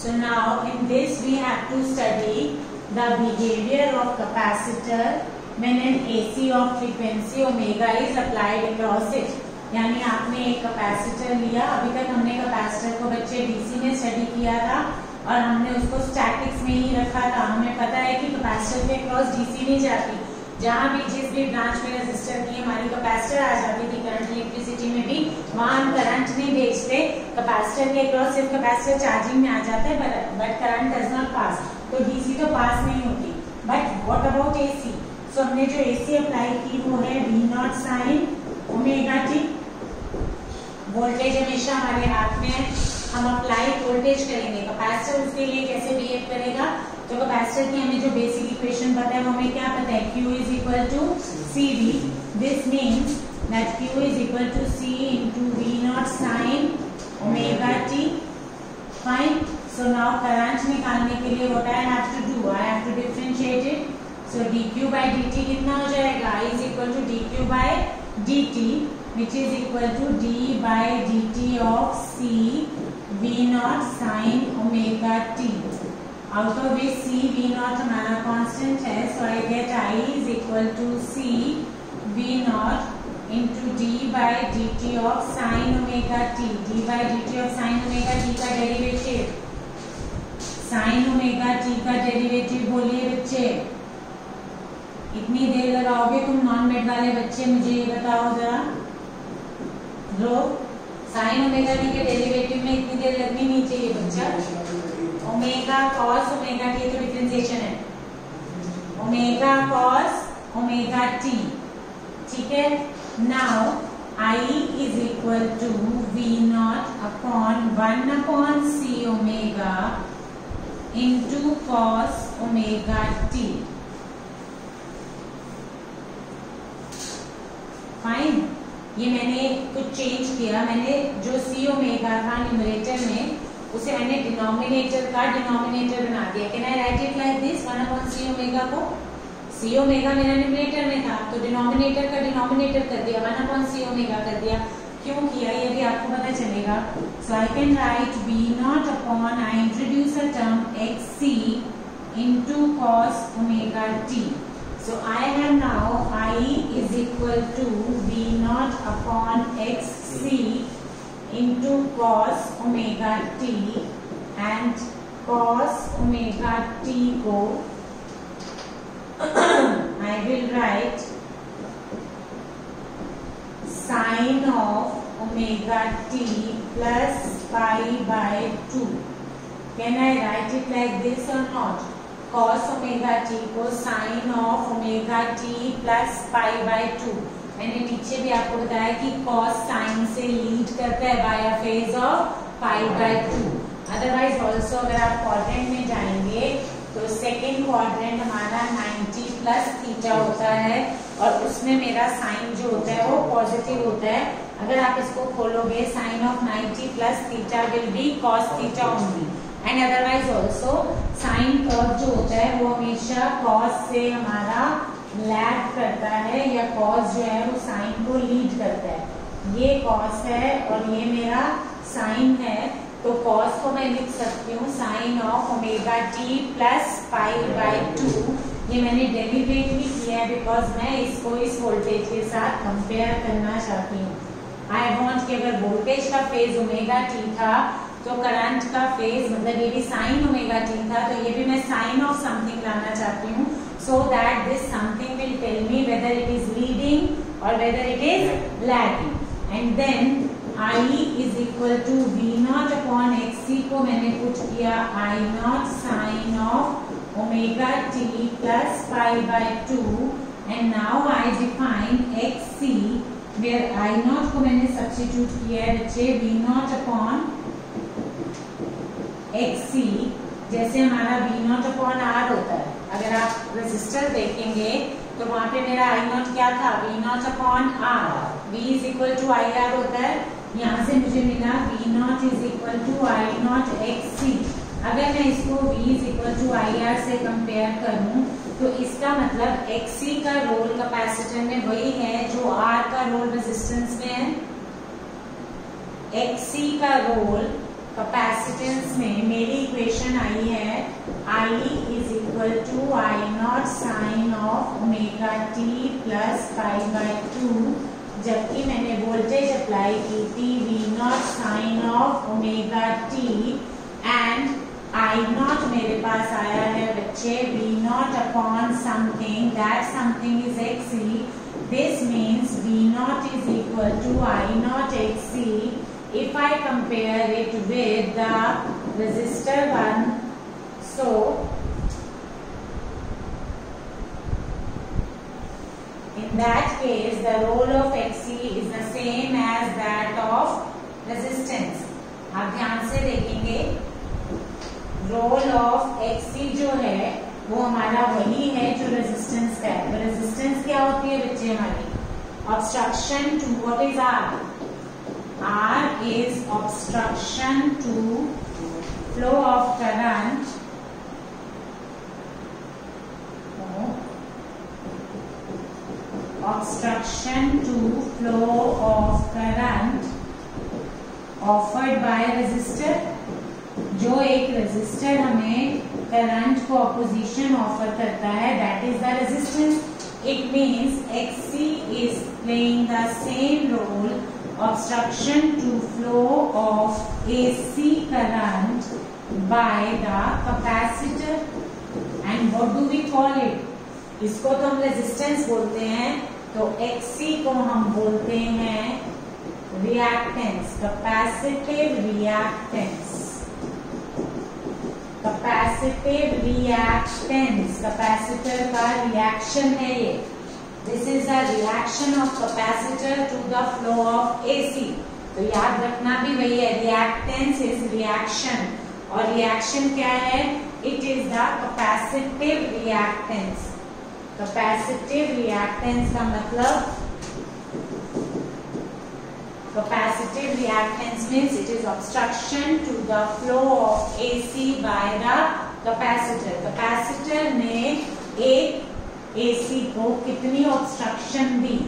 So now in this we have to study the behavior of capacitor when an AC of frequency omega is applied across it. यानी आपने एक capacitor लिया, अभी तक हमने capacitor को बच्चे डीसी में स्टडी किया था और हमने उसको स्टैटिक्स में ही रखा था। हमें पता है कि कैपेसिटर के क्रॉस डीसी नहीं जाती, जहां भी जिस भी ब्रांच में रेजिस्टर की हमारी कैपेसिटर आ जाती थी करंट इलेक्ट्रिसिटी में भी, वहां हम करंट नहीं भेजते, कैपेसिटर के क्रॉस सिर्फ कैपेसिटर चार्जिंग में आ जाता है but current does not pass, तो डीसी तो पास नहीं होती। But what about AC? So हमने जो एसी अप्लाई की वो है V not sine omega T. Voltage हमेशा हमारे हाथ में है, हम अप्लाई वोल्टेज करेंगे। कैपेसिटर उसके लिए कैसे बिहेव करेगा? तो कैपेसिटर की हमें जो बेसिक इक्वेशन पता है वो हमें क्या पता है, Q is equal to C V. This means that Q is equal to C into V not sine omega T. Fine. So now current निकालने के लिए what I have to do, I have to differentiate it. So dq by dt कितना हो जाएगा, is equal to dq by dt which is equal to d by dt of c v naught sin omega t, out of which c v naught हमारा constant है, so I get I is equal to c v naught into d by dt of sin omega t। d by dt of sin omega t का derivative, sin omega t का derivative बोलिए बच्चे। इतनी देर लगाओगे तुम non made वाले बच्चे, मुझे ये बताओ जरा। लो साइन ओमेगा टी के डेरिवेटिव में इतनी देर लगनी नहीं चाहिए बच्चा। ओमेगा कॉस ओमेगा टी तो डिफरेंशिएशन है, ओमेगा कॉस ओमेगा टी, ठीक है। Now I is equal to V not upon 1 upon C omega into cos omega T. Fine. ये मैंने कुछ चेंज किया, मैंने जो सी ओमेगा था न्यूमरेटर में उसे मैंने डिनोमिनेटर का डिनोमिनेटर बना दिया। Can I write it like this, 1 upon C omega को, सी ओमेगा मेरा न्यूमरेटर में था तो डिनोमिनेटर का डिनोमिनेटर कर दिया, 1 अपॉन सी ओमेगा कर दिया। क्यों किया ये भी आपको पता चलेगा। So I can write V not upon, I introduce a term X C into cos omega T. So I have now I is equal to V naught upon XC into cos omega t, and cos omega t को I will write sin of omega t plus pi by 2. Can I write it like this or not? cos omega T को sin of omega T plus pi by 2। मैंने नीचे भी आपको बताया कि cos sin से lead करता है by a phase of pi by 2। Otherwise also अगर आप क्वाड्रेंट में जाएंगे तो सेकेंड क्वाड्रेंट हमारा 90 प्लस थीटा होता है और उसमें मेरा साइन जो होता है वो पॉजिटिव होता है। अगर आप इसको खोलोगे sine of 90 plus theta will be cos theta only, and otherwise also sine cos जो होता है वो हमेशा कॉस से हमारा लैग करता है, या कॉस जो है वो साइन को लीड करता है। ये कॉस है और ये मेरा साइन है, तो कॉस को मैं लिख सकती हूँ sine of omega T plus pi by 2। ये मैंने डेरिवेट भी किया है बिकॉज मैं इसको इस वोल्टेज के साथ कंपेयर करना चाहती हूँ। आई वॉन्ट कि अगर वोल्टेज का फेज ओमेगा टी था तो करंट का फेज मतलब ये भी साइन ओमेगा टी था, तो ये भी मैं साइन ऑफ समथिंग लाना चाहती हूँ, so that this something will tell me whether it is leading और whether it is lagging. And then I is equal to V not upon X C को मैंने पुट किया I not sine of omega T plus pi by 2, and now I define X C where I naught को मैंने substitute किया है बच्चे V not upon XC, जैसे हमारा V नॉट अपॉन R होता है। अगर आप रेजिस्टर देखेंगे तो वहां पे मेरा I नॉट क्या था, V not upon R, V is equal to I R होता है। यहाँ से मुझे मिला V not is equal to I not XC। अगर मैं इसको V is equal to I R से कंपेयर करूं तो इसका मतलब XC का रोल कैपेसिटर में वही है जो R का रोल रेजिस्टेंस में है। XC का रोल कैपेसिटेंस में मेरी इक्वेशन आई है I is equal to I not sine of omega T plus pi by 2, जबकि मैंने वोल्टेज अप्लाई की थी V not sine of omega T and I not मेरे पास आया है बच्चे V not upon something, that something is XC. This means V naught is equal to I naught XC if I compare it with the resistor one. So in that case the role of XC is the same as that of resistance. आप ध्यान से देखेंगे role of XC जो है वो हमारा वही है जो रेजिस्टेंस का है. तो रेजिस्टेंस क्या होती है बच्चे हमारी? Obstruction to, what is R? R is obstruction to flow of current offered by resistor. जो एक रेजिस्टर हमें करंट को ऑपोजिशन ऑफर करता है, that is the resistance. It means XC is playing the same role, obstruction to flow of AC current by the capacitor. And what do we call it? इसको तो हम resistance बोलते हैं, तो XC को हम बोलते हैं reactance, capacitive reactance. Capacitive reactance, capacitor का रिएक्शन है ये. This is the reaction of capacitor to the flow of AC. तो याद रखना भी वही है, रिएक्टेंस इज रिएक्शन. और रिएक्शन क्या है? It is the capacitive reactance. Capacitive reactance का मतलब capacitive reactance means it is obstruction to the flow of AC by the capacitor. capacitor ने एक AC को कितनी obstruction the,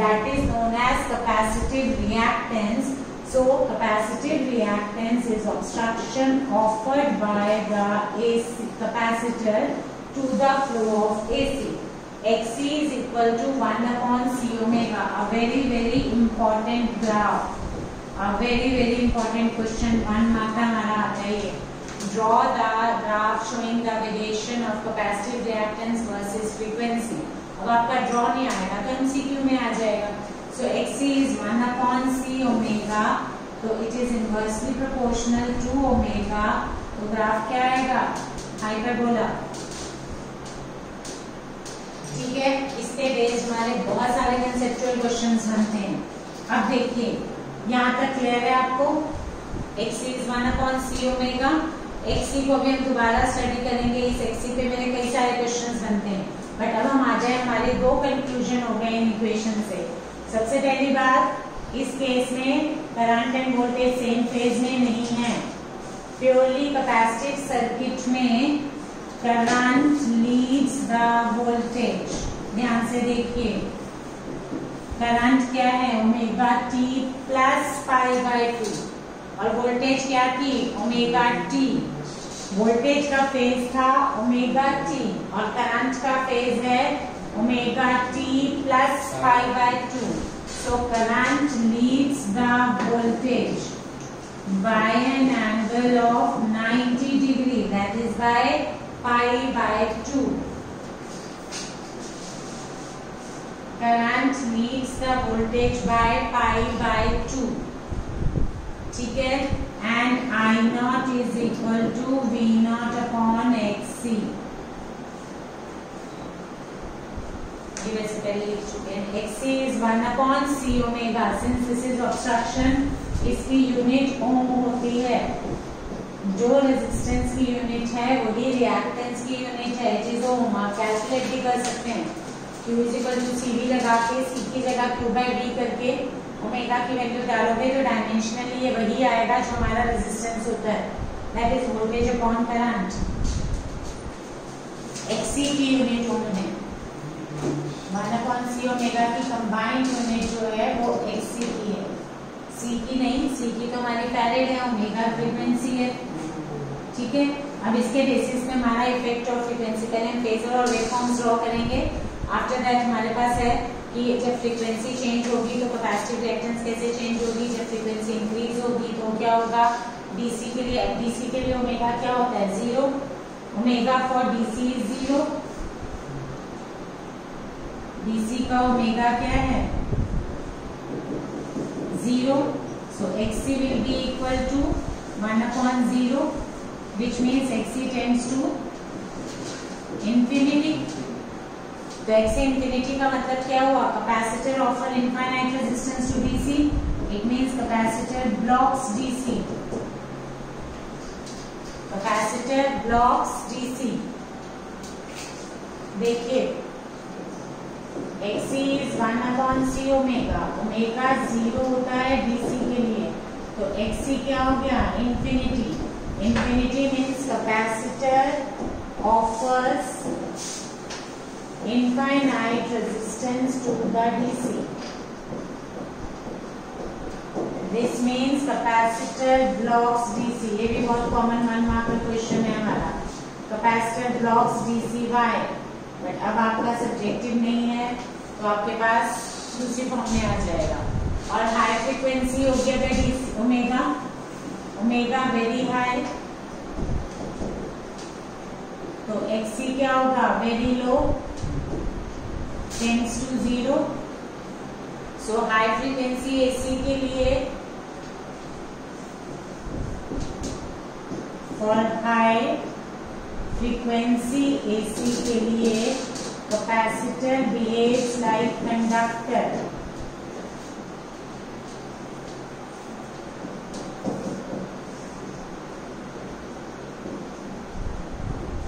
that is known as capacitive reactance. So capacitive reactance is obstruction offered by the AC capacitor to the flow of AC. Xc is equal to 1 upon C omega. A very important graph, a very important question. 1 mark का हमारा आ जाइए. Draw the graph showing the variation of capacitive reactance versus frequency. अब आपका draw नहीं आएगा तो MCQ में आ जाएगा. So Xc is 1 upon C omega. तो it is inversely proportional to omega. तो ग्राफ क्या आएगा? हाइपरबोला. ठीक है, इसके बेस्ड हमारे बहुत सारे कंसेप्चुअल क्वेश्चंस बनते हैं. अब देखिए यहाँ तक क्लियर है आपको? Xc is 1 upon C omega. Xc को भी हम दोबारा स्टडी करेंगे. इस Xc पे मेरे कई सारे क्वेश्चंस बनते हैं, बट अब हम आ जाए हमारे दो कंक्लूजन हो गए इन इक्वेशन से. सबसे पहली बात, इस केस में current end voltage same phase में नहीं है. प्योरली कैपेसिटिव सर्किट में करंट लीड्स द वोल्टेज. ध्यान से देखिए, करंट क्या है? Omega T plus pi by 2. और वोल्टेज क्या थी? Omega T. वोल्टेज का फेज था ओमेगा टी और करंट का फेज है omega T plus pi by 2. So current leads the voltage by an angle of 90 degree, that is by pi by 2. Current leads the voltage by pi by 2. ठीक है, and I naught is equal to V naught upon XC. ये वैसे पहले लिख चुके हैं. XC is 1 upon C omega. Since this is obstruction, इसकी unit ओम होती है. जो रेजिस्टेंस की यूनिट है वही रिएक्टेंस की यूनिट है. इट ओम. आप कैलकुलेट भी कर सकते हैं. Q इक्वल टू CV लगा के C की जगह Q बाई D करके ओमेगा की वैल्यू डालोगे तो डायमेंशनली ये वही आएगा जो हमारा रेजिस्टेंस होता है. That is voltage upon current. XC की यूनिट ओम है. 1 अपॉन C ओमेगा की कंबाइंड यूनिट जो है वो XC की है. C की नहीं, C की तो हमारी फैरेड है, ओमेगा फ्रीक्वेंसी है. ठीक ठीक है, अब इसके बेसिस पे हमारा इफेक्ट ऑफ फ्रीक्वेंसी करें, फेजर और वेवफॉर्म्स ड्रॉ करेंगे। आफ्टर दैट हमारे पास है कि जब फ्रीक्वेंसी चेंज होगी तो कैपेसिटिव रिएक्टेंस कैसे चेंज होगी, जब फ्रीक्वेंसी इंक्रीज होगी तो क्या होगा, डीसी के लिए ओमेगा क्या होता है, 0, omega for DC is 0, DC का ओमेगा क्या है 0, so xc will be equal to 1/0, which means xc tends to infinity। तो xc infinity का मतलब क्या हुआ, capacitor offer infinite resistance to DC, it means capacitor blocks DC, capacitor blocks DC. देखिए xc is 1/c omega, omega 0 होता है DC के लिए, तो xc क्या हो गया, infinity, infinity means capacitor offers infinite resistance to the DC, this means capacitor blocks DC. ये भी बहुत कॉमन 1 मार्क का क्वेश्चन है हमारा, capacitor blocks DC why, but अब आपका सब्जेक्टिव नहीं है तो आपके पास दूसरी फॉर्म में आ जाएगा। और हाई फ्रीक्वेंसी हो गया DC omega, omega very high, तो xc क्या होगा, very low, tends to 0। So high frequency AC के लिए, फॉर हाई फ्रीक्वेंसी एसी के लिए capacitor behaves like conductor,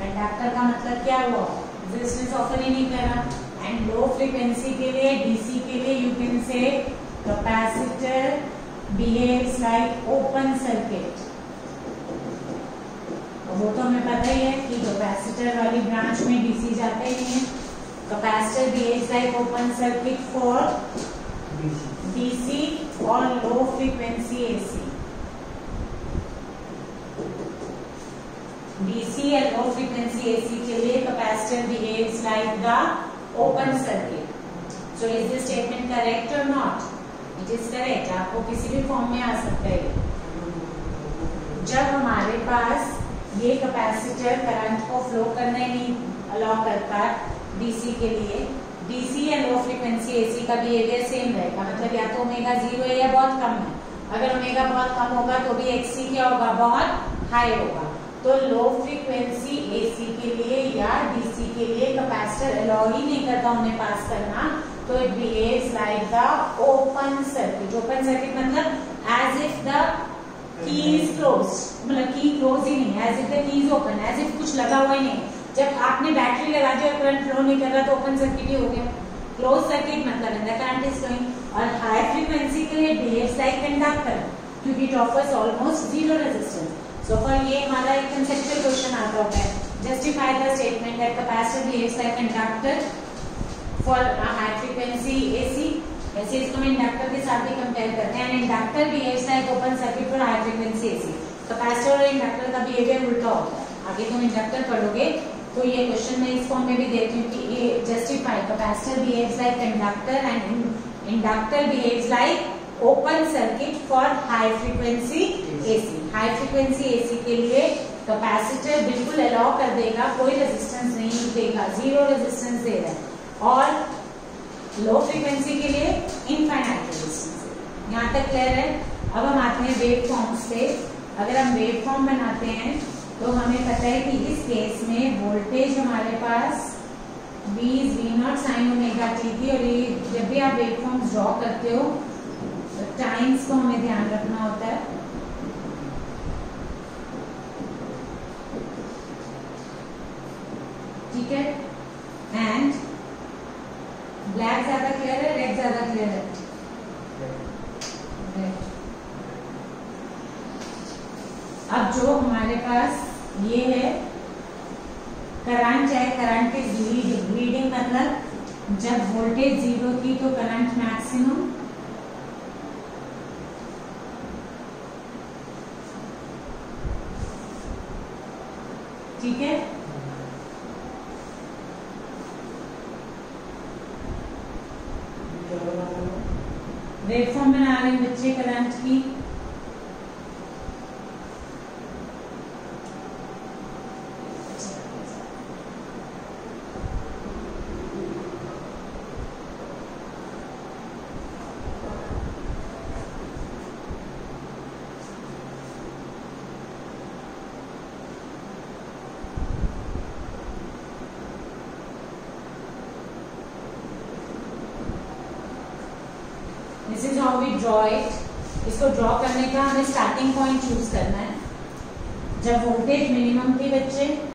conductor का मतलब क्या हुआ, रेजिस्टेंस ऑफर ही नहीं कर रहा। एंड लो फ्रीक्वेंसी के लिए डीसी के लिए you can say capacitor behaves like open circuit. वो तो हमें पता ही है कि कैपेसिटर वाली ब्रांच में डीसी जाते ही नहीं है। Capacitor behaves like open circuit for DC और लो फ्रीक्वेंसी एसी, डीसी या लो फ्रीक्वेंसी एसी के लिए capacitor behaves like the open circuit. So is this statement correct और नॉट, इट इज करेक्ट, आपको किसी भी फॉर्म में आ सकता है। जब हमारे पास ये कैपेसिटर करंट को फ्लो करने नहीं अलाउ करता डीसी के लिए, डीसी या लो फ्रीक्वेंसी एसी का बिहेवियर सेम रहेगा, मतलब या तो ओमेगा 0 है या बहुत कम है। अगर ओमेगा बहुत कम होगा तो भी xc क्या होगा, बहुत हाई होगा। तो लो फ्रीक्वेंसी एसी के लिए या डीसी के लिए कैपेसिटर अलाउ ही नहीं करता उन्हें पास करना, तो it behaves like the open circuit. Open circuit मतलब as if the key is close, मतलब की क्लोज ही नहीं, as if the key is open, as if कुछ लगा हुआ ही नहीं। जब आपने बैटरी लगा दी और करंट फ्लो नहीं कर रहा तो ओपन सर्किट ही हो गया। क्लोज सर्किट मतलब in the current is flowing. और हाई फ्रीक्वेंसी के लिए बिहेव्स लाइक कंडक्टर, क्योंकि it offers almost 0 resistance. So for ये हमारा एक कंसेप्चुअल क्वेश्चन आता होता है, justify the statement that capacitor behaves like conductor for high frequency AC. वैसे इसको हम इंडक्टर के साथ भी कंपेयर करते हैं। Inductor behaves like open circuit for high frequency AC. Capacitor और इंडक्टर का बिहेवियर उल्टा होता है। आगे तुम इंडक्टर पढ़ोगे तो ये क्वेश्चन मैं इस फॉर्म में भी देती हूँ कि ये justify capacitor behaves like conductor and inductor behaves like open circuit for high frequency AC. High frequency AC के लिए कैपेसिटर बिल्कुल अलाउ कर देगा, कोई रेजिस्टेंस नहीं देगा, 0 रेजिस्टेंस दे रहा है। और लो फ्रीक्वेंसी के लिए इनफाइनाइट रेजिस्टेंस। यहाँ तक क्लियर है। अब हम आते हैं वेव फॉर्म्स पे। अगर हम वेव फॉर्म बनाते हैं तो हमें पता है कि इस केस में वोल्टेज हमारे पास V is V0 sin omega t थी। और ये जब भी आप वेव फॉर्म्स ड्रॉ करते हो तो टाइम्स को हमें ध्यान रखना होता है। ठीक है, एंड ब्लैक ज्यादा क्लियर है, रेड ज्यादा क्लियर है? रेड। अब जो हमारे पास ये है करंट है, करंट इज लीडिंग। लीडिंग मतलब जब वोल्टेज 0 थी तो करंट मैक्सिमम, ठीक है। वेवफॉर्म बना रहे हैं बच्चे करंट की। This is how we draw it. इसको ड्रॉ करने का हमें स्टार्टिंग पॉइंट चूज करना है। जब वोल्टेज मिनिमम थी बच्चे